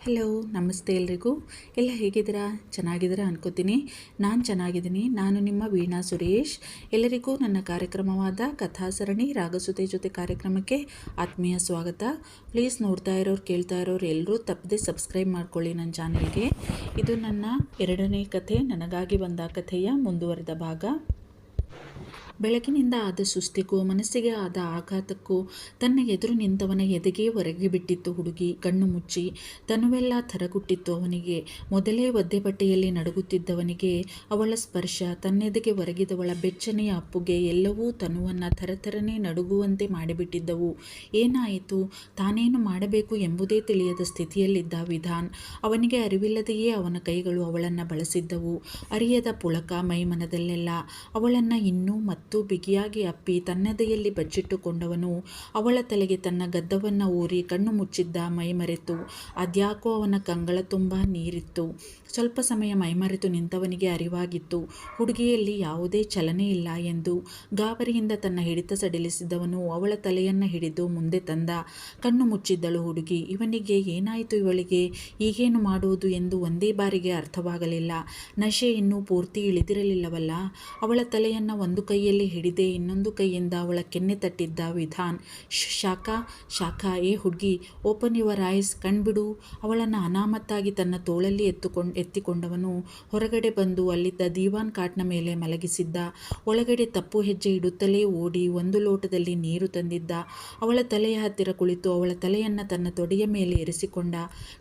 Hello, ನಮಸ್ತೆ ಎಲ್ರಿಗೂ. ಎಲ್ಲ ಹೇಗಿದ್ದೀರಾ? ಚೆನ್ನಾಗಿದ್ದೀರಾ ಅನ್ಕೋತೀನಿ. ನಾನು ಚೆನ್ನಾಗಿದ್ದೀನಿ. ನಾನು ನಿಮ್ಮ ವೀಣಾ ಸುರೇಶ್. ಎಲ್ಲರಿಗೂ ನನ್ನ ಕಾರ್ಯಕ್ರಮವಾದ ಕಥಾಸರಣಿ ರಾಗಸುತೆ ಜೊತೆ ಕಾರ್ಯಕ್ರಮಕ್ಕೆ ಆತ್ಮೀಯ ಸ್ವಾಗತ. ಪ್ಲೀಸ್ ನೋಡ್ತಾ ಇರೋರು ಕೇಳ್ತಾ ಇರೋರು ಎಲ್ಲರೂ ತಪ್ಪದೆ ಸಬ್ಸ್ಕ್ರೈಬ್ ಮಾಡ್ಕೊಳ್ಳಿ ನನ್ನ ಚಾನಲ್ಗೆ. ಇದು ನನ್ನ 2ನೇ ಕಥೆ, ನನಗಾಗಿ ಬಂದ ಕಥೆಯ ಮುಂದುವರೆದ ಭಾಗ. ಬೆಳಗಿನಿಂದ ಆದ ಸುಸ್ತಿಗೂ ಮನಸ್ಸಿಗೆ ಆದ ಆಘಾತಕ್ಕೂ ತನ್ನ ಎದುರು ನಿಂತವನ ಎದೆಗೆ ಹೊರಗೆ ಬಿಟ್ಟಿತ್ತು ಹುಡುಗಿ. ಕಣ್ಣು ಮುಚ್ಚಿ ತನುವೆಲ್ಲ ಥರಗುಟ್ಟಿತ್ತು ಅವನಿಗೆ. ಮೊದಲೇ ಒದ್ದೆ ಬಟ್ಟೆಯಲ್ಲಿ ನಡುಗುತ್ತಿದ್ದವನಿಗೆ ಅವಳ ಸ್ಪರ್ಶ, ತನ್ನೆದೆಗೆ ಒರಗಿದವಳ ಬೆಚ್ಚನೆಯ ಅಪ್ಪುಗೆ ಎಲ್ಲವೂ ತನುವನ್ನು ಥರಥರನೆ ನಡುಗುವಂತೆ ಮಾಡಿಬಿಟ್ಟಿದ್ದವು. ಏನಾಯಿತು? ತಾನೇನು ಮಾಡಬೇಕು ಎಂಬುದೇ ತಿಳಿಯದ ಸ್ಥಿತಿಯಲ್ಲಿದ್ದ ವಿಧಾನ್. ಅವನಿಗೆ ಅರಿವಿಲ್ಲದೆಯೇ ಅವನ ಕೈಗಳು ಅವಳನ್ನು ಬಳಸಿದ್ದವು. ಅರಿಯದ ಪುಳಕ ಮೈಮನದಲ್ಲೆಲ್ಲ. ಅವಳನ್ನು ಇನ್ನೂ ಮತ್ತು ಬಿಗಿಯಾಗಿ ಅಪ್ಪಿ ತನ್ನದೆಯಲ್ಲಿ ಬಚ್ಚಿಟ್ಟುಕೊಂಡವನು ಅವಳ ತಲೆಗೆ ತನ್ನ ಗದ್ದವನ್ನು ಊರಿ ಕಣ್ಣು ಮುಚ್ಚಿದ್ದ ಮೈಮರೆತು. ಅದ್ಯಾಕೋ ಅವನ ಕಂಗಳ ತುಂಬ ನೀರಿತ್ತು. ಸ್ವಲ್ಪ ಸಮಯ ಮೈಮರೆತು ನಿಂತವನಿಗೆ ಅರಿವಾಗಿತ್ತು, ಹುಡುಗಿಯಲ್ಲಿ ಯಾವುದೇ ಚಲನೆ ಇಲ್ಲ ಎಂದು. ಗಾಬರಿಯಿಂದ ತನ್ನ ಹಿಡಿತ ಸಡಿಲಿಸಿದವನು ಅವಳ ತಲೆಯನ್ನು ಹಿಡಿದು ಮುಂದೆ ತಂದ. ಕಣ್ಣು ಮುಚ್ಚಿದ್ದಳು ಹುಡುಗಿ. ಇವನಿಗೆ ಏನಾಯಿತು? ಇವಳಿಗೆ ಈಗೇನು ಮಾಡುವುದು ಎಂದು ಒಂದೇ ಬಾರಿಗೆ ಅರ್ಥವಾಗಲಿಲ್ಲ. ನಶೆ ಇನ್ನೂ ಪೂರ್ತಿ ಇಳಿದಿರಲಿಲ್ಲವಲ್ಲ. ಅವಳ ತಲೆಯನ್ನು ಒಂದು ಕೈಯಲ್ಲಿ ಹಿಡಿದೇ ಇನ್ನೊಂದು ಕೈಯಿಂದ ಅವಳ ಕೆನ್ನೆ ತಟ್ಟಿದ್ದ ವಿಧಾನ್. ಶಾಖಾ, ಏ ಹುಡುಗಿ, ಓಪನ್ ಯುವರ್ ಐಸ್, ಕಣ್ಬಿಡು. ಅವಳನ್ನು ಅನಾಮತ್ತಾಗಿ ತನ್ನ ತೋಳಲ್ಲಿ ಎತ್ತಿಕೊಂಡವನು ಹೊರಗಡೆ ಬಂದು ಅಲ್ಲಿದ್ದ ದೀವಾನ್ ಕಾಟ್ನ ಮೇಲೆ ಮಲಗಿಸಿದ್ದ. ಒಳಗಡೆ ತಪ್ಪು ಹೆಜ್ಜೆ ಇಡುತ್ತಲೇ ಓಡಿ ಒಂದು ಲೋಟದಲ್ಲಿ ನೀರು ತಂದಿದ್ದ. ಅವಳ ತಲೆಯ ಹತ್ತಿರ ಕುಳಿತು ಅವಳ ತಲೆಯನ್ನು ತನ್ನ ತೊಡೆಯ ಮೇಲೆ ಇರಿಸಿಕೊಂಡ.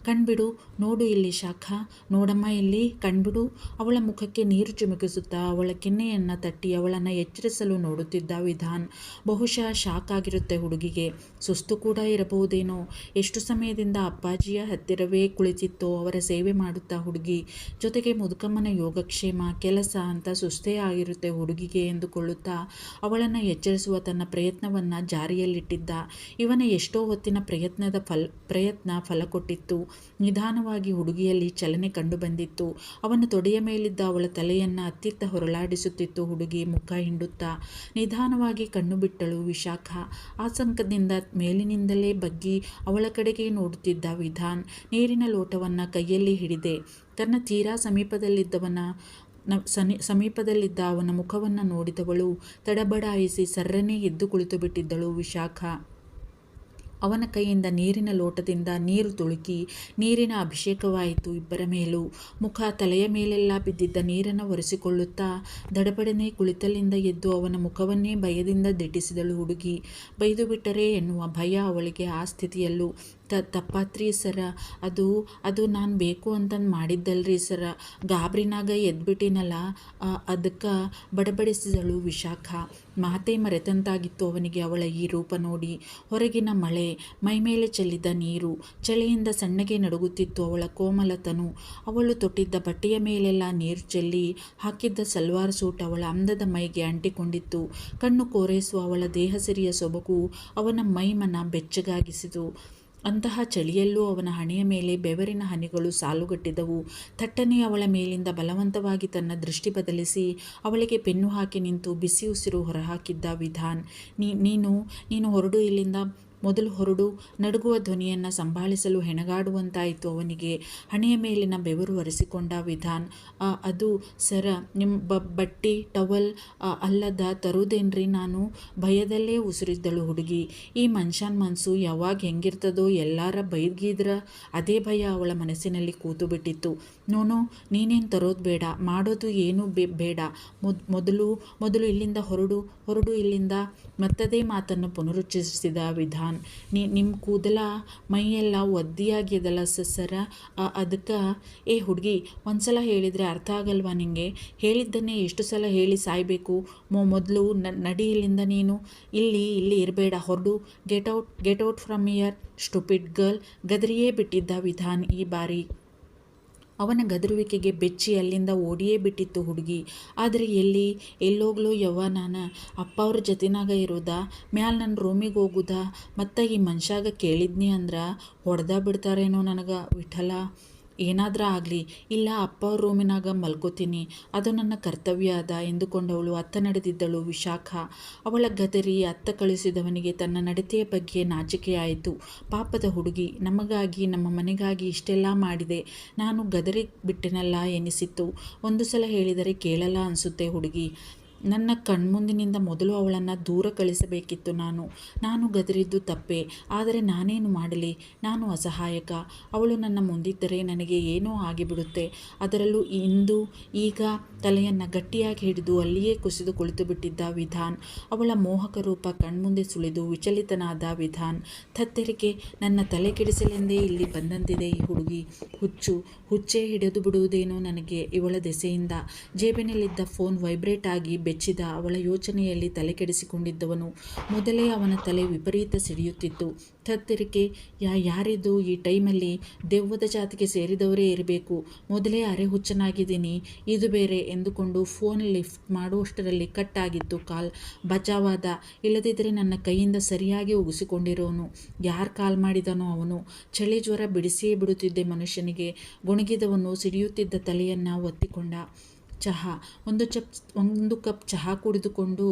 ಕಣ್ಬಿಡು, ನೋಡು ಇಲ್ಲಿ ಶಾಖಾ, ನೋಡಮ್ಮ ಇಲ್ಲಿ, ಕಣ್ಬಿಡು. ಅವಳ ಮುಖಕ್ಕೆ ನೀರು ಚಿಮುಕಿಸುತ್ತಾ ಅವಳ ಕೆನ್ನೆಯನ್ನು ತಟ್ಟಿ ಅವಳನ್ನು ಎಚ್ಚರಿಸಲು ನೋಡುತ್ತಿದ್ದ ವಿಧಾನ್. ಬಹುಶಃ ಶಾಕ್ ಆಗಿರುತ್ತೆ ಹುಡುಗಿಗೆ. ಸುಸ್ತು ಕೂಡ ಇರಬಹುದೇನೋ. ಎಷ್ಟು ಸಮಯದಿಂದ ಅಪ್ಪಾಜಿಯ ಹತ್ತಿರವೇ ಕುಳಿತಿತ್ತೋ ಅವರ ಸೇವೆ ಮಾಡುತ್ತಾ ಹುಡುಗಿ. ಜೊತೆಗೆ ಮುದುಕಮ್ಮನ ಯೋಗಕ್ಷೇಮ, ಕೆಲಸ ಅಂತ ಸುಸ್ತೇ ಆಗಿರುತ್ತೆ ಹುಡುಗಿಗೆ ಎಂದುಕೊಳ್ಳುತ್ತಾ ಅವಳನ್ನು ಎಚ್ಚರಿಸುವ ತನ್ನ ಪ್ರಯತ್ನವನ್ನು ಜಾರಿಯಲ್ಲಿಟ್ಟಿದ್ದ. ಇವನ ಎಷ್ಟೋ ಹೊತ್ತಿನ ಪ್ರಯತ್ನ ಫಲ ಕೊಟ್ಟಿತ್ತು. ನಿಧಾನವಾಗಿ ಹುಡುಗಿಯಲ್ಲಿ ಚಲನೆ ಕಂಡುಬಂದಿತ್ತು. ಅವನ ತೊಡೆಯ ಮೇಲಿದ್ದ ಅವಳ ತಲೆಯನ್ನು ಅತ್ತಿತ್ತ ಹೊರಳಾಡಿಸುತ್ತಿತ್ತು ಹುಡುಗಿ. ಮುಖ ಹಿಂಡುತ್ತಾ ನಿಧಾನವಾಗಿ ಕಣ್ಣು ಬಿಟ್ಟಳು ವಿಶಾಖ. ಆತಂಕದಿಂದ ಮೇಲಿನಿಂದಲೇ ಬಗ್ಗಿ ಅವಳ ಕಡೆಗೆ ನೋಡುತ್ತಿದ್ದ ವಿಧಾನ್. ನೀರಿನ ಲೋಟವನ್ನು ಕೈಯಲ್ಲಿ ಹಿಡಿದೆ ತನ್ನ ತೀರಾ ಸಮೀಪದಲ್ಲಿದ್ದ ಅವನ ಮುಖವನ್ನು ನೋಡಿದವಳು ತಡಬಡಾಯಿಸಿ ಸರ್ರನೆ ಎದ್ದು ಕುಳಿತು ಬಿಟ್ಟಿದ್ದಳು ವಿಶಾಖ. ಅವನ ಕೈಯಿಂದ ನೀರಿನ ಲೋಟದಿಂದ ನೀರು ತುಳುಕಿ ನೀರಿನ ಅಭಿಷೇಕವಾಯಿತು ಇಬ್ಬರ ಮೇಲೂ. ಮುಖ, ತಲೆಯ ಮೇಲೆಲ್ಲ ಬಿದ್ದಿದ್ದ ನೀರನ್ನು ಒರೆಸಿಕೊಳ್ಳುತ್ತಾ ದಡಬಡನೆ ಕುಳಿತಲ್ಲಿಂದ ಎದ್ದು ಅವನ ಮುಖವನ್ನೇ ಭಯದಿಂದ ದಿಟ್ಟಿಸಿದಳು ಹುಡುಗಿ. ಬೈದು ಬಿಟ್ಟರೆ ಎನ್ನುವ ಭಯ ಅವಳಿಗೆ ಆ ಸ್ಥಿತಿಯಲ್ಲೂ. ತಪ್ಪಾತ್ರಿ ಸರ, ಅದು ನಾನು ಬೇಕು ಅಂತಂದು ಮಾಡಿದ್ದಲ್ರಿ ಸರ, ಗಾಬ್ರಿನಾಗ ಎದ್ಬಿಟ್ಟಿನಲ್ಲ, ಅದಕ್ಕೆ ಬಡಬಡಿಸಿದಳು ವಿಶಾಖ. ಮಾತೇ ಮರೆತಂತಾಗಿತ್ತು ಅವನಿಗೆ ಅವಳ ಈ ರೂಪ ನೋಡಿ. ಹೊರಗಿನ ಮಳೆ, ಮೈಮೇಲೆ ಚೆಲ್ಲಿದ ನೀರು, ಚಳಿಯಿಂದ ಸಣ್ಣಗೆ ನಡುಗುತ್ತಿತ್ತು ಅವಳ ಕೋಮಲತನು. ಅವಳು ತೊಟ್ಟಿದ್ದ ಬಟ್ಟೆಯ ಮೇಲೆಲ್ಲ ನೀರು ಚೆಲ್ಲಿ ಹಾಕಿದ್ದ ಸಲ್ವಾರ್ ಸೂಟ್ ಅವಳ ಅಂದದ ಮೈಗೆ ಅಂಟಿಕೊಂಡಿತ್ತು. ಕಣ್ಣು ಕೋರೈಸುವ ಅವಳ ದೇಹ ಸಿರಿಯ ಸೊಬಗು ಅವನ ಮೈಮನ ಬೆಚ್ಚಗಾಗಿಸಿತು. ಅಂತಹ ಚಳಿಯಲ್ಲೂ ಅವನ ಹಣೆಯ ಮೇಲೆ ಬೆವರಿನ ಹನಿಗಳು ಸಾಲುಗಟ್ಟಿದವು. ಥಟ್ಟನೆ ಅವಳ ಮೇಲಿಂದ ಬಲವಂತವಾಗಿ ತನ್ನ ದೃಷ್ಟಿ ಬದಲಿಸಿ ಅವಳಿಗೆ ಬೆನ್ನು ಹಾಕಿ ನಿಂತು ಬಿಸಿ ಉಸಿರು ಹೊರಹಾಕಿದ್ದ ವಿಧಾನ್. ನೀನು ಹೊರಡು ಇಲ್ಲಿಂದ, ಮೊದಲು ಹೊರಡು. ನಡುಗುವ ಧ್ವನಿಯನ್ನು ಸಂಭಾಳಿಸಲು ಹೆಣಗಾಡುವಂತಾಯಿತು ಅವನಿಗೆ. ಹಣೆಯ ಮೇಲಿನ ಬೆವರು ಒರೆಸಿಕೊಂಡ ವಿಧಾನ್. ಅದು ಸರ, ನಿಮ್ಮ ಬಟ್ಟಿ ಟವಲ್ ಅಲ್ಲದ ತರುವುದೇನ್ರಿ? ನಾನು ಭಯದಲ್ಲೇ ಉಸಿರಿದ್ದಳು ಹುಡುಗಿ. ಈ ಮನುಷ್ಯನ ಮನಸ್ಸು ಯಾವಾಗ ಹೆಂಗಿರ್ತದೋ, ಎಲ್ಲಾರ ಬೈದ್ಗಿದ್ರ ಅದೇ ಭಯ ಅವಳ ಮನಸ್ಸಿನಲ್ಲಿ ಕೂತು ಬಿಟ್ಟಿತ್ತು. ನೋನೋ, ನೀನೇನು ತರೋದು ಬೇಡ, ಮಾಡೋದು ಏನೂ ಬೇಡ. ಮೊದಲು ಇಲ್ಲಿಂದ ಹೊರಡು ಇಲ್ಲಿಂದ. ಮತ್ತದೇ ಮಾತನ್ನು ಪುನರುಚ್ಚರಿಸಿದ ವಿಧಾನ್. ನಿಮ್ಮ ಕೂದಲ ಮೈಯೆಲ್ಲ ಒದ್ದಿಯಾಗ್ಯದಲ್ಲ ಸರ, ಅದಕ್ಕೆ. ಏ ಹುಡುಗಿ, ಒಂದ್ಸಲ ಹೇಳಿದರೆ ಅರ್ಥ ಆಗಲ್ವಾ ನಿಂಗೆ? ಹೇಳಿದ್ದನ್ನೇ ಎಷ್ಟು ಸಲ ಹೇಳಿ ಸಾಯಬೇಕು? ಮೊದಲು ನಡಿ ಇಲ್ಲಿಂದ. ನೀನು ಇಲ್ಲಿ ಇರಬೇಡ, ಹೊರಡು. Get out from here stupid girl. ಗದರಿಯೇ ಬಿಟ್ಟಿದ್ದ ವಿಧಾನ್ ಈ ಬಾರಿ. ಅವನ ಗದರುವಿಕೆಗೆ ಬೆಚ್ಚಿ ಅಲ್ಲಿಂದ ಓಡಿಯೇ ಬಿಟ್ಟಿತ್ತು ಹುಡುಗಿ. ಆದರೆ ಎಲ್ಲೋಗ್ಲೋ ಯವ್ವ, ನಾನು ಅಪ್ಪ ಅವ್ರ ಜೊತೆನಾಗ ಇರೋದಾ, ಮ್ಯಾಲೆ ನನ್ನ ರೂಮಿಗೆ ಹೋಗುದಾ? ಮತ್ತು ಈ ಮನುಷ್ಯಾಗ ಕೇಳಿದ್ನಿ ಅಂದ್ರೆ ಹೊಡೆದ ಬಿಡ್ತಾರೇನೋ ನನಗೆ. ವಿಠಲ, ಏನಾದರೂ ಆಗಲಿ, ಇಲ್ಲ ಅಪ್ಪ ಅವ್ರ ರೂಮಿನಾಗ ಮಲ್ಕೋತೀನಿ, ಅದು ನನ್ನ ಕರ್ತವ್ಯ ಅದ ಎಂದುಕೊಂಡವಳು ಅತ್ತ ನಡೆದಿದ್ದಳು ವಿಶಾಖ. ಅವಳ ಗದರಿ ಅತ್ತ ಕಳಿಸಿದವನಿಗೆ ತನ್ನ ನಡತೆಯ ಬಗ್ಗೆ ನಾಚಿಕೆಯಾಯಿತು. ಪಾಪದ ಹುಡುಗಿ, ನಮಗಾಗಿ ನಮ್ಮ ಮನೆಗಾಗಿ ಇಷ್ಟೆಲ್ಲ ಮಾಡಿದೆ, ನಾನು ಗದರಿ ಬಿಟ್ಟೆನಲ್ಲ ಎನಿಸಿತ್ತು. ಒಂದು ಸಲ ಹೇಳಿದರೆ ಕೇಳಲ್ಲ ಅನಿಸುತ್ತೆ ಹುಡುಗಿ. ನನ್ನ ಕಣ್ಮುಂದಿನಿಂದ ಮೊದಲು ಅವಳನ್ನು ದೂರ ಕಳಿಸಬೇಕಿತ್ತು. ನಾನು ಗದರಿದ್ದು ತಪ್ಪೆ, ಆದರೆ ನಾನೇನು ಮಾಡಲಿ, ನಾನು ಅಸಹಾಯಕ. ಅವಳು ನನ್ನ ಮುಂದಿದ್ದರೆ ನನಗೆ ಏನೋ ಆಗಿಬಿಡುತ್ತೆ. ಅದರಲ್ಲೂ ಈಗ ತಲೆಯನ್ನು ಗಟ್ಟಿಯಾಗಿ ಹಿಡಿದು ಅಲ್ಲಿಯೇ ಕುಸಿದು ಕುಳಿತು ಬಿಟ್ಟಿದ್ದ ವಿಧಾನ್, ಅವಳ ಮೋಹಕ ರೂಪ ಕಣ್ಮುಂದೆ ಸುಳಿದು ವಿಚಲಿತನಾದ ವಿಧಾನ್. ತತ್ತೆರಿಗೆ ನನ್ನ ತಲೆ ಕೆಡಿಸಲೆಂದೇ ಇಲ್ಲಿ ಬಂದಂತಿದೆ ಈ ಹುಡುಗಿ. ಹುಚ್ಚೇ ಹಿಡಿದು ಬಿಡುವುದೇನೋ ನನಗೆ ಇವಳ ದೆಸೆಯಿಂದ. ಜೇಬಿನಲ್ಲಿದ್ದ ಫೋನ್ ವೈಬ್ರೇಟ್ ಆಗಿ ಬೆಚ್ಚಿದ ಅವಳ ಯೋಚನೆಯಲ್ಲಿ ತಲೆ ಕೆಡಿಸಿಕೊಂಡಿದ್ದವನು ಮೊದಲೇ ಅವನ ತಲೆ ವಿಪರೀತ ಸಿಡಿಯುತ್ತಿತ್ತು. ತತ್ತರಿಕೆ, ಯಾರಿದು ಈ ಟೈಮಲ್ಲಿ? ದೆವ್ವದ ಜಾತಿಗೆ ಸೇರಿದವರೇ ಇರಬೇಕು. ಮೊದಲೇ ಅರೆ ಹುಚ್ಚನಾಗಿದ್ದೀನಿ, ಇದು ಬೇರೆ ಎಂದುಕೊಂಡು ಫೋನ್ ಲಿಫ್ಟ್ ಮಾಡುವಷ್ಟರಲ್ಲಿ ಕಟ್ ಆಗಿತ್ತು ಕಾಲ್. ಬಚಾವಾದ. ಇಲ್ಲದಿದ್ದರೆ ನನ್ನ ಕೈಯಿಂದ ಸರಿಯಾಗಿ ಉಗಿಸಿಕೊಂಡಿರೋನು. ಯಾರು ಕಾಲ್ ಮಾಡಿದನೋ ಅವನು. ಚಳಿ ಜ್ವರ ಬಿಡಿಸಿಯೇ ಬಿಡುತ್ತಿದ್ದೆ ಮನುಷ್ಯನಿಗೆ. ಗೊಣಗಿದವನು ಸಿಡಿಯುತ್ತಿದ್ದ ತಲೆಯನ್ನು ಒತ್ತಿಕೊಂಡ. ಚಹಾ, ಒಂದು ಕಪ್ ಚಹಾ ಕುಡಿದುಕೊಂಡು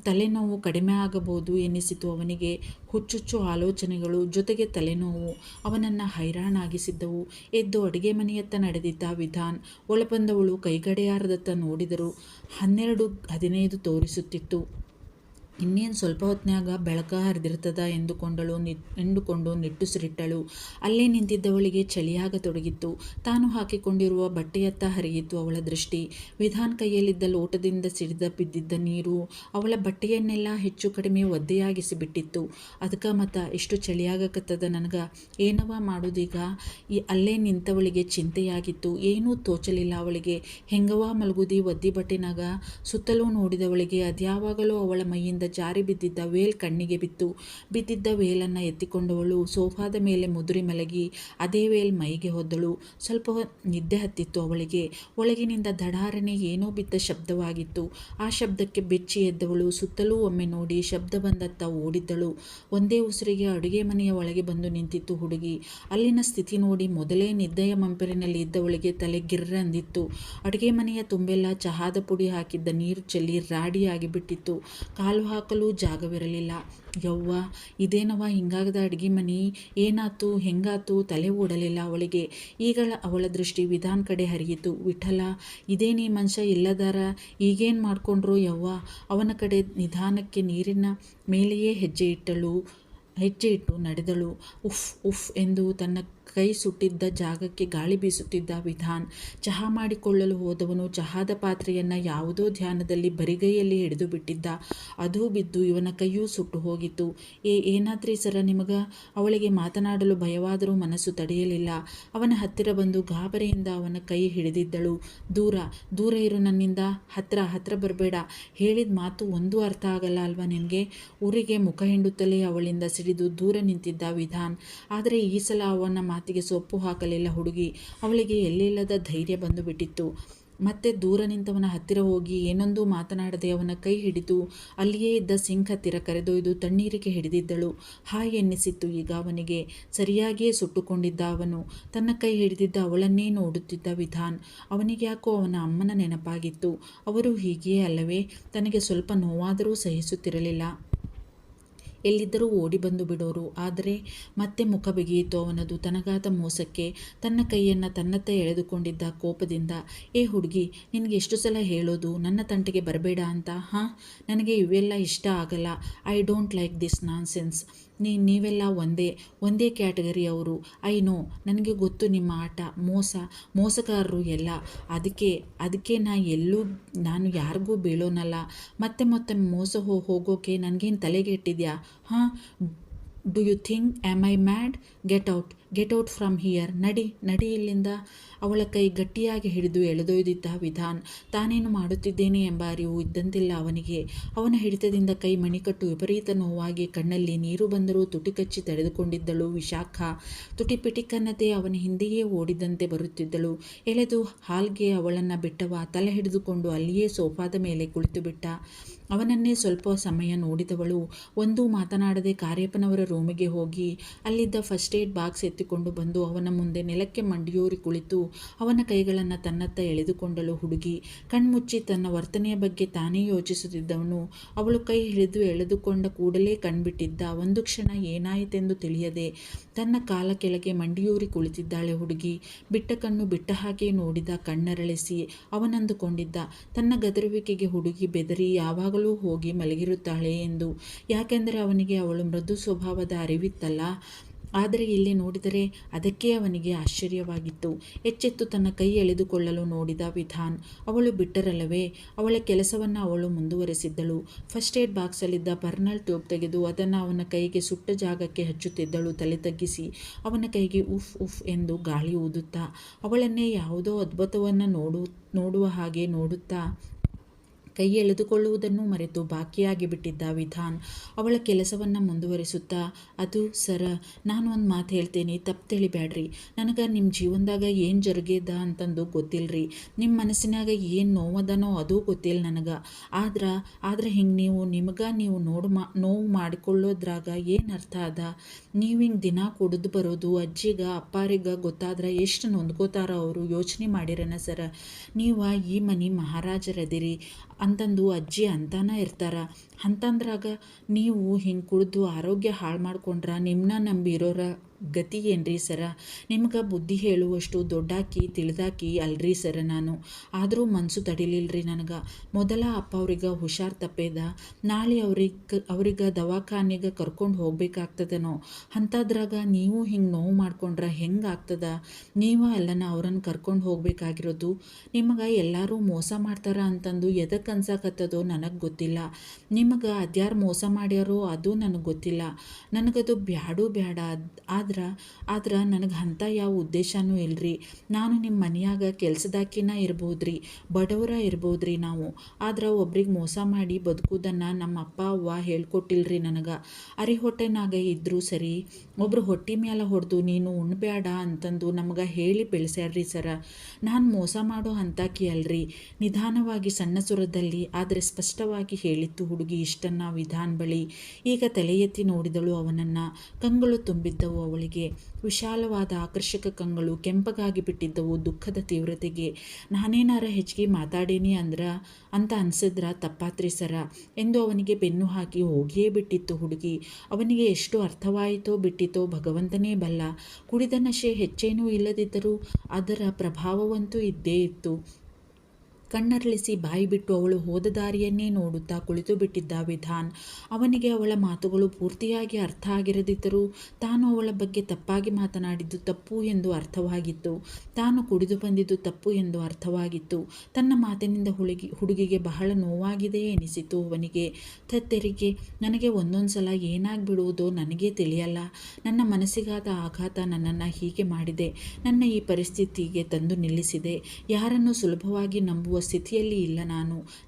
ತಲೆನೋವು ಕಡಿಮೆ ಆಗಬಹುದು ಎನ್ನಿಸಿತು ಅವನಿಗೆ. ಹುಚ್ಚುಚ್ಚು ಆಲೋಚನೆಗಳು ಜೊತೆಗೆ ತಲೆನೋವು ಅವನನ್ನು ಹೈರಾಣಾಗಿಸಿದ್ದವು. ಎದ್ದು ಅಡುಗೆ ಮನೆಯತ್ತ ನಡೆದಿದ್ದ ವಿಧಾನ್. ಒಳಬಂದವಳು ಕೈಗಡಿಯಾರದತ್ತ ನೋಡಿದರು. 12:15 ತೋರಿಸುತ್ತಿತ್ತು. ಇನ್ನೇನು ಸ್ವಲ್ಪ ಹೊತ್ತಿನಾಗ ಬೆಳಕ ಹರಿದಿರ್ತದ ಎಂದುಕೊಂಡು ನಿಟ್ಟುಸಿರಿಟ್ಟಳು. ಅಲ್ಲೇ ನಿಂತಿದ್ದವಳಿಗೆ ಚಳಿಯಾಗತೊಡಗಿತ್ತು. ತಾನು ಹಾಕಿಕೊಂಡಿರುವ ಬಟ್ಟೆಯತ್ತ ಹರಿಯಿತು ಅವಳ ದೃಷ್ಟಿ. ವಿಧಾನ್ ಕೈಯಲ್ಲಿದ್ದ ಲೋಟದಿಂದ ಸಿಡಿದ ಬಿದ್ದಿದ್ದ ನೀರು ಅವಳ ಬಟ್ಟೆಯನ್ನೆಲ್ಲ ಹೆಚ್ಚು ಕಡಿಮೆ ಒದ್ದೆಯಾಗಿಸಿ ಬಿಟ್ಟಿತ್ತು. ಅದಕ್ಕೆ ಇಷ್ಟು ಚಳಿಯಾಗಕತ್ತದ ನನಗ, ಏನವ ಮಾಡೋದೀಗ? ಅಲ್ಲೇ ನಿಂತವಳಿಗೆ ಚಿಂತೆಯಾಗಿತ್ತು. ಏನೂ ತೋಚಲಿಲ್ಲ ಅವಳಿಗೆ. ಹೆಂಗವ ಮಲಗುದಿ ಒದ್ದಿ ಬಟ್ಟೆನಾಗ? ಸುತ್ತಲೂ ನೋಡಿದವಳಿಗೆ ಅದ್ಯಾವಾಗಲೂ ಅವಳ ಮೈಯಿಂದ ಜಾರಿ ಬಿದ್ದಿದ್ದ ವೇಲ್ ಕಣ್ಣಿಗೆ ಬಿದ್ದಿದ್ದ ವೇಲನ್ನು ಎತ್ತಿಕೊಂಡವಳು ಸೋಫಾದ ಮೇಲೆ ಮುದುರಿ ಮಲಗಿ ಅದೇ ವೇಲ್ ಮೈಗೆ ಹೊದ್ದಳು. ಸ್ವಲ್ಪ ನಿದ್ದೆ ಹತ್ತಿತ್ತು ಅವಳಿಗೆ. ಒಳಗಿನಿಂದ ದಡಾರನೆ ಏನೋ ಬಿದ್ದ ಶಬ್ದವಾಗಿತ್ತು. ಆ ಶಬ್ದಕ್ಕೆ ಬೆಚ್ಚಿ ಎದ್ದವಳು ಸುತ್ತಲೂ ಒಮ್ಮೆ ನೋಡಿ ಶಬ್ದ ಬಂದತ್ತ ಓಡಿದ್ದಳು. ಒಂದೇ ಉಸಿರಿಗೆ ಅಡುಗೆ ಮನೆಯ ಒಳಗೆ ಬಂದು ನಿಂತಿತ್ತು ಹುಡುಗಿ. ಅಲ್ಲಿನ ಸ್ಥಿತಿ ನೋಡಿ ಮೊದಲೇ ನಿದ್ದೆಯ ಮಂಪರಿನಲ್ಲಿ ಇದ್ದವಳಿಗೆ ತಲೆ ಗಿರ್ರಂದಿತ್ತು. ಅಡುಗೆ ಮನೆಯ ತುಂಬೆಲ್ಲ ಚಹಾದ ಪುಡಿ ಹಾಕಿದ್ದ ನೀರು ಚೆಲ್ಲಿ ರಾಡಿಯಾಗಿ ಬಿಟ್ಟಿತ್ತು. ಕಾಲು ಹಾಕಲು ಜಾಗವಿರಲಿಲ್ಲ. ಯವ್ವ, ಇದೇನವ ಹಿಂಗಾಗದ ಅಡುಗೆ ಮನೆ? ಏನಾತು, ಹೆಂಗಾತು? ತಲೆ ಓಡಲಿಲ್ಲ ಅವಳಿಗೆ. ಈಗ ಅವಳ ದೃಷ್ಟಿ ವಿಧಾನ್ ಕಡೆ ಹರಿಯಿತು. ವಿಠಲ, ಇದೇನೀ ಮನುಷ್ಯ ಇಲ್ಲದಾರ? ಈಗೇನು ಮಾಡ್ಕೊಂಡ್ರು ಯವ್ವ? ಅವನ ಕಡೆ ನಿಧಾನಕ್ಕೆ ನೀರಿನ ಮೇಲೆಯೇ ಹೆಜ್ಜೆ ಇಟ್ಟು ನಡೆದಳು. ಉಫ್ ಉಫ್ ಎಂದು ತನ್ನ ಕೈ ಸುಟ್ಟಿದ್ದ ಜಾಗಕ್ಕೆ ಗಾಳಿ ಬೀಸುತ್ತಿದ್ದ ವಿಧಾನ್. ಚಹಾ ಮಾಡಿಕೊಳ್ಳಲು ಹೋದವನು ಚಹಾದ ಪಾತ್ರೆಯನ್ನು ಯಾವುದೋ ಧ್ಯಾನದಲ್ಲಿ ಬರಿಗೈಯಲ್ಲಿ ಹಿಡಿದು ಬಿಟ್ಟಿದ್ದ. ಅದೂ ಬಿದ್ದು ಇವನ ಕೈಯೂ ಸುಟ್ಟು ಹೋಗಿತ್ತು. ಏನಾದ್ರಿ ಸರ ನಿಮಗ? ಅವಳಿಗೆ ಮಾತನಾಡಲು ಭಯವಾದರೂ ಮನಸ್ಸು ತಡೆಯಲಿಲ್ಲ. ಅವನ ಹತ್ತಿರ ಬಂದು ಗಾಬರಿಯಿಂದ ಅವನ ಕೈ ಹಿಡಿದಿದ್ದಳು. ದೂರ ಇರು ನನ್ನಿಂದ, ಹತ್ರ ಬರಬೇಡ. ಹೇಳಿದ ಮಾತು ಒಂದೂ ಅರ್ಥ ಆಗಲ್ಲ ಅಲ್ವಾ ನಿನಗೆ? ಊರಿಗೆ ಮುಖ ಹಿಂಡುತ್ತಲೇ ಅವಳಿಂದ ಸಿಡಿದು ದೂರ ನಿಂತಿದ್ದ ವಿಧಾನ್. ಆದರೆ ಈ ಸಲ ಅವನ ಮಾತಿಗೆ ಸೊಪ್ಪು ಹಾಕಲಿಲ್ಲ ಹುಡುಗಿ. ಅವಳಿಗೆ ಎಲ್ಲಿಲ್ಲದ ಧೈರ್ಯ ಬಂದು ಬಿಟ್ಟಿತ್ತು. ಮತ್ತೆ ದೂರ ನಿಂತವನ ಹತ್ತಿರ ಹೋಗಿ ಏನೊಂದೂ ಮಾತನಾಡದೆ ಅವನ ಕೈ ಹಿಡಿದು ಅಲ್ಲಿಯೇ ಇದ್ದ ಸಿಂಕ್ ಹತ್ತಿರ ಕರೆದೊಯ್ದು ತಣ್ಣೀರಿಗೆ ಹಿಡಿದಿದ್ದಳು. ಹಾಯ್ ಎನ್ನಿಸಿತ್ತು ಈಗ ಅವನಿಗೆ. ಸರಿಯಾಗಿಯೇ ಸುಟ್ಟುಕೊಂಡಿದ್ದ ಅವನು. ತನ್ನ ಕೈ ಹಿಡಿದಿದ್ದ ಅವಳನ್ನೇ ನೋಡುತ್ತಿದ್ದ ವಿಧಾನ್. ಅವನಿಗೆ ಯಾಕೋ ಅವನ ಅಮ್ಮನ ನೆನಪಾಗಿತ್ತು. ಅವರು ಹೀಗೆಯೇ ಅಲ್ಲವೇ? ತನಗೆ ಸ್ವಲ್ಪ ನೋವಾದರೂ ಸಹಿಸುತ್ತಿರಲಿಲ್ಲ. ಎಲ್ಲಿದ್ದರೂ ಓಡಿ ಬಂದು ಬಿಡೋರು. ಆದರೆ ಮತ್ತೆ ಮುಖ ಬಿಗಿಯಿತು ಅವನದು ತನಗಾದ ಮೋಸಕ್ಕೆ. ತನ್ನ ಕೈಯನ್ನು ತನ್ನತ್ತ ಎಳೆದುಕೊಂಡಿದ್ದ ಕೋಪದಿಂದ. ಏ ಹುಡುಗಿ, ನಿನಗೆ ಎಷ್ಟು ಸಲ ಹೇಳೋದು ನನ್ನ ತಂಟೆಗೆ ಬರಬೇಡ ಅಂತ? ನನಗೆ ಇವೆಲ್ಲ ಇಷ್ಟ ಆಗಲ್ಲ. I don't like this nonsense. ನೀವೆಲ್ಲ ಒಂದೇ ಕ್ಯಾಟಗರಿ ಅವರು. ಐ ನೋ, ನನಗೆ ಗೊತ್ತು ನಿಮ್ಮ ಆಟ. ಮೋಸಗಾರರು ಎಲ್ಲ. ಅದಕ್ಕೆ ನಾನು ಯಾರಿಗೂ ಬೀಳೋನಲ್ಲ. ಮತ್ತೆ ಮೋಸ ಹೋಗೋಕೆ ನನಗೇನು ತಲೆಗೆ ಇಟ್ಟಿದ್ಯಾ? Do you think am I mad? Get out from here. ನಡಿ ಇಲ್ಲಿಂದ. ಅವಳ ಕೈ ಗಟ್ಟಿಯಾಗಿ ಹಿಡಿದು ಎಳೆದೊಯ್ದಿದ್ದ ವಿಧಾನ್. ತಾನೇನು ಮಾಡುತ್ತಿದ್ದೇನೆ ಎಂಬ ಅರಿವು ಇದ್ದಂತಿಲ್ಲ ಅವನಿಗೆ. ಅವನ ಹಿಡಿತದಿಂದ ಕೈ ಮಣಿಕಟ್ಟು ವಿಪರೀತ ನೋವಾಗಿ ಕಣ್ಣಲ್ಲಿ ನೀರು ಬಂದರೂ ತುಟಿ ಕಚ್ಚಿ ತಡೆದುಕೊಂಡಿದ್ದಳು ವಿಶಾಖ. ತುಟಿಪಿಟಿಕನ್ನತೆ ಅವನ ಹಿಂದೆಯೇ ಓಡಿದಂತೆ ಬರುತ್ತಿದ್ದಳು. ಎಳೆದು ಹಾಲ್ಗೆ ಅವಳನ್ನು ಬಿಟ್ಟವ ತಲೆ ಹಿಡಿದುಕೊಂಡು ಅಲ್ಲಿಯೇ ಸೋಫಾದ ಮೇಲೆ ಕುಳಿತು ಬಿಟ್ಟ. ಅವನನ್ನೇ ಸ್ವಲ್ಪ ಸಮಯ ನೋಡಿದವಳು ಒಂದೂ ಮಾತನಾಡದೆ ಕಾರ್ಯಪ್ಪನವರ ರೂಮಿಗೆ ಹೋಗಿ ಅಲ್ಲಿದ್ದ ಫಸ್ಟ್ ಏಡ್ ಬಾಕ್ಸ್ ಎತ್ತಿಕೊಂಡು ಬಂದು ಅವನ ಮುಂದೆ ನೆಲಕ್ಕೆ ಮಂಡಿಯೂರಿ ಕುಳಿತು ಅವನ ಕೈಗಳನ್ನು ತನ್ನತ್ತ ಎಳೆದುಕೊಂಡಳು ಹುಡುಗಿ. ಕಣ್ಮುಚ್ಚಿ ತನ್ನ ವರ್ತನೆಯ ಬಗ್ಗೆ ತಾನೇ ಯೋಚಿಸುತ್ತಿದ್ದವನು ಅವಳು ಕೈ ಹಿಡಿದು ಎಳೆದುಕೊಂಡ ಕೂಡಲೇ ಕಣ್ಬಿಟ್ಟಿದ್ದ. ಒಂದು ಕ್ಷಣ ಏನಾಯಿತೆಂದು ತಿಳಿಯದೆ ತನ್ನ ಕಾಲ ಕೆಳಗೆ ಮಂಡಿಯೂರಿ ಕುಳಿತಿದ್ದಾಳೆ ಹುಡುಗಿ. ಬಿಟ್ಟ ಕಣ್ಣು ಬಿಟ್ಟ ಹಾಗೆ ನೋಡಿದ, ಕಣ್ಣರಳಿಸಿ ಅವನಂದುಕೊಂಡಿದ್ದ ತನ್ನ ಗದರುವಿಕೆಗೆ ಹುಡುಗಿ ಬೆದರಿ ಯಾವಾಗಲೂ ಹೋಗಿ ಮಲಗಿರುತ್ತಾಳೆ ಎಂದು. ಯಾಕೆಂದರೆ ಅವನಿಗೆ ಅವಳು ಮೃದು ಸ್ವಭಾವದ ಅರಿವಿತ್ತಲ್ಲ. ಆದರೆ ಇಲ್ಲಿ ನೋಡಿದರೆ ಅದಕ್ಕೆ ಅವನಿಗೆ ಆಶ್ಚರ್ಯವಾಗಿತ್ತು. ಎಚ್ಚೆತ್ತು ತನ್ನ ಕೈ ಎಳೆದುಕೊಳ್ಳಲು ನೋಡಿದ ವಿಧಾನ್. ಅವಳು ಬಿಟ್ಟರಲ್ಲವೇ? ಅವಳ ಕೆಲಸವನ್ನು ಅವಳು ಮುಂದುವರೆಸಿದ್ದಳು. ಫಸ್ಟ್ ಏಡ್ ಬಾಕ್ಸಲ್ಲಿದ್ದ ಬರ್ನಲ್ ಟ್ಯೂಬ್ ತೆಗೆದು ಅದನ್ನು ಅವನ ಕೈಗೆ ಸುಟ್ಟ ಜಾಗಕ್ಕೆ ಹಚ್ಚುತ್ತಿದ್ದಳು. ತಲೆ ತಗ್ಗಿಸಿ ಅವನ ಕೈಗೆ ಉಫ್ ಉಫ್ ಎಂದು ಗಾಳಿ ಊದುತ್ತಾ ಅವಳನ್ನೇ ಯಾವುದೋ ಅದ್ಭುತವನ್ನು ನೋಡುವ ಹಾಗೆ ನೋಡುತ್ತಾ ಕೈ ಎಳೆದುಕೊಳ್ಳುವುದನ್ನು ಮರೆತು ಬಾಕಿಯಾಗಿ ಬಿಟ್ಟಿದ್ದ ವಿಧಾನ್ ಅವಳ ಕೆಲಸವನ್ನು ಮುಂದುವರಿಸುತ್ತಾ, ಅದು ಸರ, ನಾನು ಒಂದು ಮಾತು ಹೇಳ್ತೇನೆ, ತಪ್ಪು ತಿಳಿಬ್ಯಾಡ್ರಿ. ನನಗೆ ನಿಮ್ಮ ಜೀವನದಾಗ ಏನು ಜರುಗ್ಯದ ಅಂತಂದು ಗೊತ್ತಿಲ್ಲರಿ. ನಿಮ್ಮ ಮನಸ್ಸಿನಾಗ ಏನು ನೋವದನೋ ಅದೂ ಗೊತ್ತಿಲ್ಲ ನನಗೆ. ಆದ್ರೆ ಹಿಂಗೆ ನೀವು ನೋವು ಮಾಡಿಕೊಳ್ಳೋದ್ರಾಗ ಏನು ಅರ್ಥ ಅದ? ನೀವು ಹಿಂಗೆ ದಿನ ಕುಡಿದು ಬರೋದು ಅಜ್ಜಿಗ ಅಪ್ಪಾರಿಗೆ ಗೊತ್ತಾದ್ರೆ ಎಷ್ಟು ನೊಂದ್ಕೋತಾರ ಅವರು. ಯೋಚನೆ ಮಾಡಿರನ ಸರ? ನೀವು ಈ ಮನೆ ಮಹಾರಾಜರದಿರಿ ಅಂತಂದು ಅಜ್ಜಿ ಅಂತಾನ ಇರ್ತಾರ. ಅಂತಂದ್ರಾಗ ನೀವು ಹಿಂಗೆ ಕುಡಿದು ಆರೋಗ್ಯ ಹಾಳು ಮಾಡ್ಕೊಂಡ್ರ ನಿಮ್ಮನ್ನ ನಂಬಿ ಇರೋರ ಗತಿ ಏನ್ರಿ ಸರ? ನಿಮ್ಗೆ ಬುದ್ಧಿ ಹೇಳುವಷ್ಟು ದೊಡ್ಡಾಕಿ ತಿಳಿದಾಕಿ ಅಲ್ರಿ ಸರ ನಾನು. ಆದರೂ ಮನಸ್ಸು ತಡಿಲಿಲ್ರಿ ನನಗೆ. ಮೊದಲ ಅಪ್ಪ ಅವ್ರಿಗೆ ಹುಷಾರು ತಪ್ಪೇದ. ನಾಳೆ ಅವ್ರಿಗೆ ದವಾಖಾನೆಗೆ ಕರ್ಕೊಂಡು ಹೋಗ್ಬೇಕಾಗ್ತದನೋ. ಅಂಥದ್ರಾಗ ನೀವು ಹಿಂಗೆ ನೋವು ಮಾಡ್ಕೊಂಡ್ರೆ ಹೆಂಗೆ ಆಗ್ತದ? ನೀವು ಅಲ್ಲನ ಅವ್ರನ್ನ ಕರ್ಕೊಂಡು ಹೋಗ್ಬೇಕಾಗಿರೋದು. ನಿಮಗೆ ಎಲ್ಲರೂ ಮೋಸ ಮಾಡ್ತಾರ ಅಂತಂದು ಎದಕ್ಕೆ ಅನ್ಸಾಕತ್ತದೋ ನನಗೆ ಗೊತ್ತಿಲ್ಲ. ನಿಮಗೆ ಅದ್ಯಾರು ಮೋಸ ಮಾಡ್ಯಾರೋ ಅದು ನನಗೆ ಗೊತ್ತಿಲ್ಲ. ನನಗದು ಬ್ಯಾಡ. ಆದ್ರೆ ನನಗೆ ಅಂಥ ಯಾವ ಉದ್ದೇಶನೂ ಇಲ್ರಿ. ನಾನು ನಿಮ್ಮ ಮನೆಯಾಗ ಕೆಲಸದಾಕಿನ ಇರ್ಬೋದ್ರಿ, ಬಡವರ ಇರ್ಬೋದ್ರಿ ನಾವು. ಆದ್ರೆ ಒಬ್ರಿಗೆ ಮೋಸ ಮಾಡಿ ಬದುಕುವುದನ್ನು ನಮ್ಮ ಅಪ್ಪ ಅವ್ವ ಹೇಳ್ಕೊಟ್ಟಿಲ್ರಿ ನನಗೆ. ಹೊಟ್ಟೆನಾಗ ಇದ್ರೂ ಸರಿ, ಒಬ್ರು ಹೊಟ್ಟೆ ಮ್ಯಾಲ ಹೊಡೆದು ನೀನು ಉಣ್ಬ್ಯಾಡ ಅಂತಂದು ನಮಗೆ ಹೇಳಿ ಬೆಳೆಸ್ಯಾರ್ರಿ ಸರ. ನಾನು ಮೋಸ ಮಾಡೋ ಅಂತಾಕಿ ಅಲ್ರಿ. ನಿಧಾನವಾಗಿ ಸಣ್ಣ ಸುರದಲ್ಲಿ ಆದರೆ ಸ್ಪಷ್ಟವಾಗಿ ಹೇಳಿತ್ತು ಹುಡುಗಿ ಇಷ್ಟನ್ನ ವಿಧಾನ್ ಬಳಿ. ಈಗ ತಲೆ ಎತ್ತಿ ನೋಡಿದಳು ಅವನನ್ನು. ಕಂಗಳು ತುಂಬಿದ್ದವು ಅವಳಿಗೆ. ವಿಶಾಲವಾದ ಆಕರ್ಷಕ ಕಂಗಳು ಕೆಂಪಗಾಗಿ ಬಿಟ್ಟಿದ್ದವು ದುಃಖದ ತೀವ್ರತೆಗೆ. ನಾನೇನಾರ ಹೆಚ್ಚಿಗೆ ಮಾತಾಡೇನಿ ಅಂತ ಅನ್ಸಿದ್ರ ತಪ್ಪಾತ್ರಿ ಸರ ಎಂದು ಅವನಿಗೆ ಬೆನ್ನು ಹಾಕಿ ಹೋಗಿಯೇ ಬಿಟ್ಟಿತ್ತು ಹುಡುಗಿ. ಅವನಿಗೆ ಎಷ್ಟು ಅರ್ಥವಾಯಿತೋ ಬಿಟ್ಟಿತೋ ಭಗವಂತನೇ ಬಲ್ಲ. ಕುಡಿದ ನಶೆ ಹೆಚ್ಚೇನೂ ಇಲ್ಲದಿದ್ದರೂ ಅದರ ಪ್ರಭಾವವಂತೂ ಇದ್ದೇ ಇತ್ತು. ಕಣ್ಣರಳಿಸಿ ಬಾಯಿ ಬಿಟ್ಟು ಅವಳು ಹೋದ ದಾರಿಯನ್ನೇ ನೋಡುತ್ತಾ ಕುಳಿತು ಬಿಟ್ಟಿದ್ದ ವಿಧಾನ್. ಅವನಿಗೆ ಅವಳ ಮಾತುಗಳು ಪೂರ್ತಿಯಾಗಿ ಅರ್ಥ ಆಗಿರದಿದ್ದರೂ ತಾನು ಅವಳ ಬಗ್ಗೆ ತಪ್ಪಾಗಿ ಮಾತನಾಡಿದ್ದು ತಪ್ಪು ಎಂದು ಅರ್ಥವಾಗಿತ್ತು. ತಾನು ಕುಡಿದು ಬಂದಿದ್ದು ತಪ್ಪು ಎಂದು ಅರ್ಥವಾಗಿತ್ತು. ತನ್ನ ಮಾತಿನಿಂದ ಹುಡುಗಿಗೆ ಬಹಳ ನೋವಾಗಿದೆ ಎನಿಸಿತು ಅವನಿಗೆ. ತತ್ತೆರಿಗೆ, ನನಗೆ ಒಂದೊಂದು ಸಲ ಏನಾಗ್ಬಿಡುವುದೋ ನನಗೇ ತಿಳಿಯಲ್ಲ. ನನ್ನ ಮನಸ್ಸಿಗಾದ ಆಘಾತ ನನ್ನನ್ನು ಹೀಗೆ ಮಾಡಿದೆ. ನನ್ನ ಈ ಪರಿಸ್ಥಿತಿಗೆ ತಂದು ನಿಲ್ಲಿಸಿದೆ. ಯಾರನ್ನು ಸುಲಭವಾಗಿ ನಂಬುವ ಸ್ಥಿತಿಯಲ್ಲಿ ಇಲ್ಲ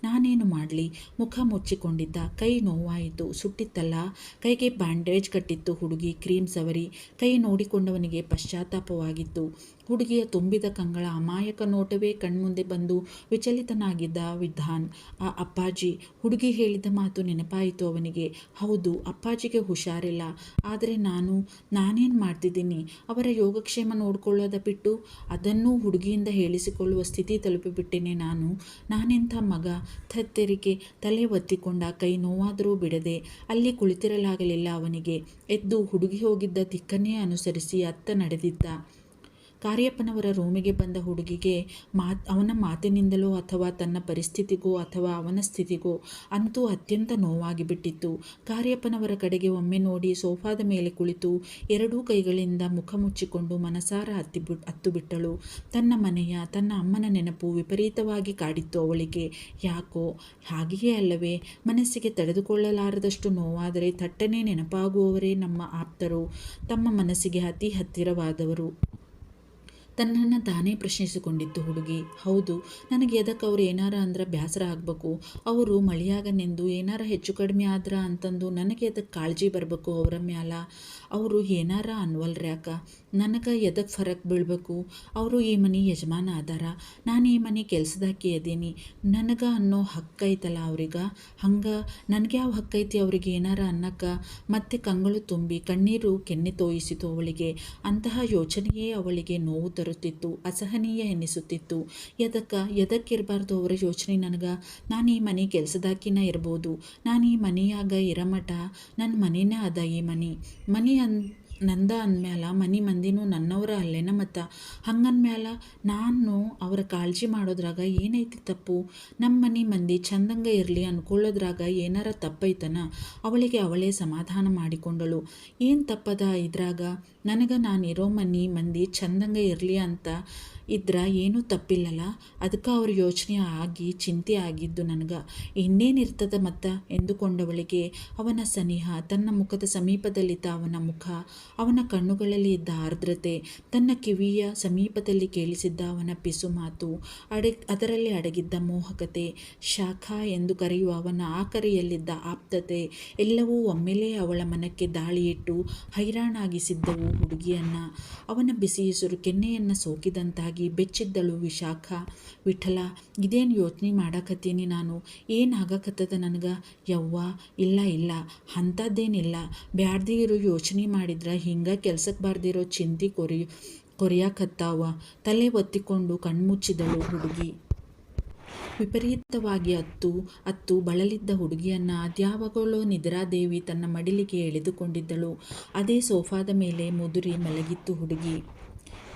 ನಾನೇನು ಮಾಡಲಿ? ಮುಖ ಮುಚ್ಚಿಕೊಂಡಿದ್ದ. ಕೈ ನೋವಾಯಿತು. ಸುಟ್ಟಿತ್ತಲ್ಲ. ಕೈಗೆ ಬ್ಯಾಂಡೇಜ್ ಕಟ್ಟಿತ್ತು ಹುಡುಗಿ. ಕ್ರೀಮ್ ಸವರಿ. ಕೈ ನೋಡಿಕೊಂಡವನಿಗೆ ಪಶ್ಚಾತ್ತಾಪವಾಗಿತ್ತು. ಹುಡುಗಿಯ ತುಂಬಿದ ಕಂಗಳ ಅಮಾಯಕ ನೋಟವೇ ಕಣ್ಮುಂದೆ ಬಂದು ವಿಚಲಿತನಾಗಿದ್ದ ವಿಧಾನ್. ಆ ಅಪ್ಪಾಜಿ. ಹುಡುಗಿ ಹೇಳಿದ ಮಾತು ನೆನಪಾಯಿತು ಅವನಿಗೆ. ಹೌದು, ಅಪ್ಪಾಜಿಗೆ ಹುಷಾರಿಲ್ಲ. ಆದರೆ ನಾನೇನು ಮಾಡ್ತಿದ್ದೀನಿ? ಅವರ ಯೋಗಕ್ಷೇಮ ನೋಡ್ಕೊಳ್ಳೋದ ಬಿಟ್ಟು ಅದನ್ನೂ ಹುಡುಗಿಯಿಂದ ಹೇಳಿಸಿಕೊಳ್ಳುವ ಸ್ಥಿತಿ ತಲುಪಿಬಿಟ್ಟೇನೆ ನಾನೆಂಥ ಮಗ? ತತ್ತೆರಿಗೆ ತಲೆ ಒತ್ತಿಕೊಂಡ. ಕೈ ನೋವಾದರೂ ಬಿಡದೆ ಅಲ್ಲಿ ಕುಳಿತಿರಲಾಗಲಿಲ್ಲ ಅವನಿಗೆ. ಎದ್ದು ಹುಡುಗಿ ಹೋಗಿದ್ದ ದಿಕ್ಕನ್ನೇ ಅನುಸರಿಸಿ ಅತ್ತ ನಡೆದಿದ್ದ. ಕಾರ್ಯಪ್ಪನವರ ರೂಮಿಗೆ ಬಂದ ಹುಡುಗಿಗೆ ಅವನ ಮಾತಿನಿಂದಲೋ ಅಥವಾ ತನ್ನ ಪರಿಸ್ಥಿತಿಗೋ ಅಥವಾ ಅವನ ಸ್ಥಿತಿಗೋ ಅಂತೂ ಅತ್ಯಂತ ನೋವಾಗಿ ಬಿಟ್ಟಿತ್ತು. ಕಾರ್ಯಪ್ಪನವರ ಕಡೆಗೆ ಒಮ್ಮೆ ನೋಡಿ ಸೋಫಾದ ಮೇಲೆ ಕುಳಿತು ಎರಡೂ ಕೈಗಳಿಂದ ಮುಖ ಮುಚ್ಚಿಕೊಂಡು ಮನಸಾರ ಹತ್ತು ಬಿಟ್ಟಳು. ತನ್ನ ಮನೆಯ, ತನ್ನ ಅಮ್ಮನ ನೆನಪು ವಿಪರೀತವಾಗಿ ಕಾಡಿತ್ತು ಅವಳಿಗೆ. ಯಾಕೋ ಹಾಗೆಯೇ ಅಲ್ಲವೇ? ಮನಸ್ಸಿಗೆ ತಡೆದುಕೊಳ್ಳಲಾರದಷ್ಟು ನೋವಾದರೆ ಥಟ್ಟನೆ ನೆನಪಾಗುವವರೇ ನಮ್ಮ ಆಪ್ತರು, ತಮ್ಮ ಮನಸ್ಸಿಗೆ ಅತಿ ಹತ್ತಿರವಾದವರು. ತನ್ನನ್ನು ತಾನೇ ಪ್ರಶ್ನಿಸಿಕೊಂಡಿತ್ತು ಹುಡುಗಿ. ಹೌದು, ನನಗೆ ಎದಕ್ಕೆ ಅವ್ರು ಏನಾರ ಅಂದ್ರೆ ಬೇಸರ ಆಗಬೇಕು, ಅವರು ಮಳೆಯಾಗನೆಂದು ಏನಾರ ಹೆಚ್ಚು ಕಡಿಮೆ ಆದ್ರ ಅಂತಂದು ನನಗೆ ಎದಕ್ಕೆ ಕಾಳಜಿ ಬರಬೇಕು ಅವರ ಮ್ಯಾಲ. ಅವರು ಏನಾರ ಅನ್ವಲ್ರಿ ಅಕ್ಕ, ನನಗೆ ಎದಕ್ಕೆ ಫರಕ್ ಬೀಳಬೇಕು. ಅವರು ಈ ಮನೆ ಯಜಮಾನ ಅದಾರ, ನಾನು ಈ ಮನೆ ಕೆಲಸದಾಕಿ ಅದೀನಿ, ನನಗೆ ಅನ್ನೋ ಹಕ್ಕೈತಲ್ಲ ಅವ್ರಿಗೆ. ಹಂಗೆ ನನಗೆ ಯಾವ ಹಕ್ಕೈತಿ ಅವ್ರಿಗೆ ಏನಾರ ಅನ್ನಕ್ಕೆ. ಮತ್ತೆ ಕಂಗಳು ತುಂಬಿ ಕಣ್ಣೀರು ಕೆನ್ನೆ ತೋಯಿಸಿತು ಅವಳಿಗೆ. ಅಂತಹ ಯೋಚನೆಯೇ ಅವಳಿಗೆ ನೋವು ತರುತ್ತಿತ್ತು, ಅಸಹನೀಯ ಎನ್ನಿಸುತ್ತಿತ್ತು. ಎದಕ್ಕಿರಬಾರ್ದು ಅವರ ಯೋಚನೆ ನನಗೆ. ನಾನು ಈ ಮನೆ ಕೆಲಸದಾಕಿನ ಇರ್ಬೋದು, ನಾನು ಈ ಮನೆಯಾಗ ಇರಮಟ ನನ್ನ ಮನೆನೇ ಅದ. ಈ ಮನೆ ನಂದ ಅಂದಮ್ಯಾಲ ಮನೆ ಮಂದಿನೂ ನನ್ನವರ ಅಲ್ಲೇನ ಮತ್ತು. ಹಂಗಂದ್ಮ್ಯಾಲ ನಾನು ಅವರ ಕಾಳಜಿ ಮಾಡೋದ್ರಾಗ ಏನೈತಿ ತಪ್ಪು. ನಮ್ಮ ಮನೆ ಮಂದಿ ಚಂದಂಗ ಇರಲಿ ಅಂದ್ಕೊಳ್ಳೋದ್ರಾಗ ಏನಾರ ತಪ್ಪೈತನ. ಅವಳಿಗೆ ಅವಳೇ ಸಮಾಧಾನ ಮಾಡಿಕೊಂಡಳು. ಏನು ತಪ್ಪದ ಇದ್ರಾಗ, ನನಗೆ ನಾನು ಇರೋ ಮನೆ ಮಂದಿ ಚಂದಂಗ ಇರಲಿ ಅಂತ ಇದ್ರೆ ಏನೂ ತಪ್ಪಿಲ್ಲಲ್ಲ. ಅದಕ್ಕೆ ಅವ್ರ ಯೋಚನೆ ಆಗಿ ಚಿಂತೆ ಆಗಿದ್ದು ನನಗೆ. ಇನ್ನೇನಿರ್ತದ ಮತ್ತು ಎಂದುಕೊಂಡವಳಿಗೆ ಅವನ ಸನಿಹ, ತನ್ನ ಮುಖದ ಸಮೀಪದಲ್ಲಿದ್ದ ಅವನ ಮುಖ, ಅವನ ಕಣ್ಣುಗಳಲ್ಲಿ ಇದ್ದ ಆರ್ದ್ರತೆ, ತನ್ನ ಕಿವಿಯ ಸಮೀಪದಲ್ಲಿ ಕೇಳಿಸಿದ್ದ ಅವನ ಪಿಸು ಮಾತು, ಅದರಲ್ಲಿ ಅಡಗಿದ್ದ ಮೋಹಕತೆ, ಶಾಖ ಎಂದು ಕರೆಯುವ ಅವನ ಆಕರೆಯಲ್ಲಿದ್ದ ಆಪ್ತತೆ ಎಲ್ಲವೂ ಒಮ್ಮೆಲೇ ಅವಳ ಮನಕ್ಕೆ ದಾಳಿಯಿಟ್ಟು ಹೈರಾಣಾಗಿಸಿದ್ದವು ಹುಡುಗಿಯನ್ನು. ಅವನ ಬಿಸಿಯುಸಿರು ಕೆನ್ನೆಯನ್ನು ಸೋಕಿದಂತಾಗಿ ಬೆಚ್ಚಿದ್ದಳು ವಿಶಾಖ. ವಿಠಲ, ಇದೇನು ಯೋಚನೆ ಮಾಡಾಕತ್ತೀನಿ ನಾನು, ಏನಾಗಕತ್ತದ ನನಗೆ? ಯವ್ವ, ಇಲ್ಲ ಅಂಥದ್ದೇನಿಲ್ಲ. ಬ್ಯಾಡ್ದಿರೋ ಯೋಚನೆ ಮಾಡಿದ್ರೆ ಹಿಂಗೆ ಕೆಲ್ಸಕ್ಕೆ ಬಾರ್ದಿರೋ ಚಿಂತೆ ಕೊರಿಯಾಕತ್ತಾವ. ತಲೆ ಒತ್ತಿಕೊಂಡು ಕಣ್ಮುಚ್ಚಿದಳು ಹುಡುಗಿ. ವಿಪರೀತವಾಗಿ ಅತ್ತು ಬಳಲಿದ್ದ ಹುಡುಗಿಯನ್ನು ಅದ್ಯಾವಾಗಲೋ ನಿದ್ರಾದೇವಿ ತನ್ನ ಮಡಿಲಿಗೆ ಎಳೆದುಕೊಂಡಿದ್ದಳು. ಅದೇ ಸೋಫಾದ ಮೇಲೆ ಮುದುರಿ ಮಲಗಿತ್ತು ಹುಡುಗಿ.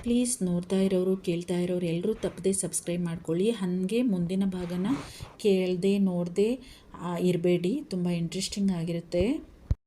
ಪ್ಲೀಸ್ ನೋಡ್ತಾ ಇರೋರು ಕೇಳ್ತಾ ಇರೋರು ಎಲ್ಲರೂ ತಪ್ಪದೆ ಸಬ್ಸ್ಕ್ರೈಬ್ ಮಾಡ್ಕೊಳ್ಳಿ. ಹಾಗೆ ಮುಂದಿನ ಭಾಗನ ಕೇಳದೆ ನೋಡದೆ ಇರಬೇಡಿ, ತುಂಬ ಇಂಟ್ರೆಸ್ಟಿಂಗ್ ಆಗಿರುತ್ತೆ.